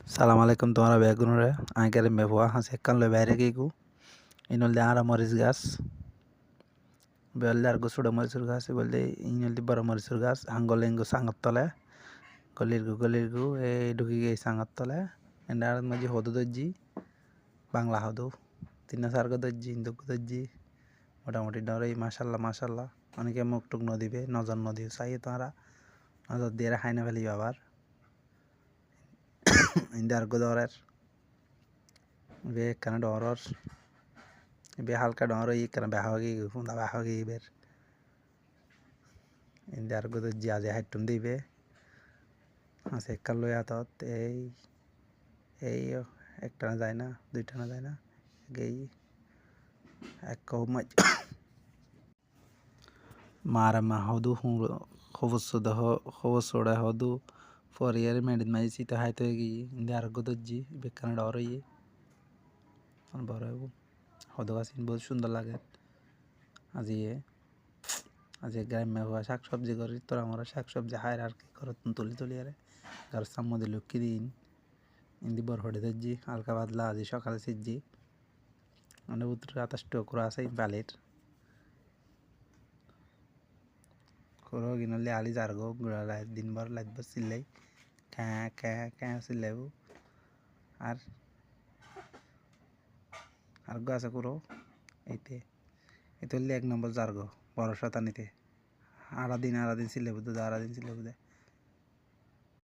Salam alaikum tomara begunore ankere mebwa hase kanlo bayre gigu inolde ara moris gas belde ar gosuda morisur gas belde inolde baro morisur gas hangolengo sangat tole golirgu e ঢুকে গিয়ে sangat tole endure মাঝে হদু দজ্জি বাংলা হদু তিন সার্গ দজ্জি ইন্দুক দজ্জি মোটামুটি ডরে মাশাল্লাহ অনেকে মুখ টুক নদিবে নজর নদী চাই তোমরা নজর দিয়ে খাই না ফেলি আবার ইন্দার গোদরের বে কানা ডরর be halka donro yi kana bahagi funda bahagi ber indar godo jaje hattum dibe ase kallo yatot এই একটা না যায় না দুইটা না যায় না গেই এক কৌমাজ মারা মা হদু খবসোড়া হদু ফরিয়ার মেডিন মাই সিতা হাইতে গি indar godo জি বেকানা ডর yi বড় হদু গাছ বহুত সুন্দর লাগে আজি গ্রাম্য হওয়া শাক সবজি করি তোরা আমরা শাক সবজি হায় আর কি করত তুলি আরে গার সামনে লুকি দিন ইন্দি বর হড়ে দজ্জি হালকা বাদলা আজি সকালে সিজ্জি মানে উত্তর আতাশ টুকরো আছে বালির খরো গিনলে আলি জারগো গুড়া রাত দিনভর লাইতবো সিল্লাই ক্যাঁ সিল্লাইবো আর গো আছে করো এইতে হলে এক নম্বর জারগো বড় শতানিতে আড়া দিন সিল্লাইবো তো আড়া দিন সিল্লাইবো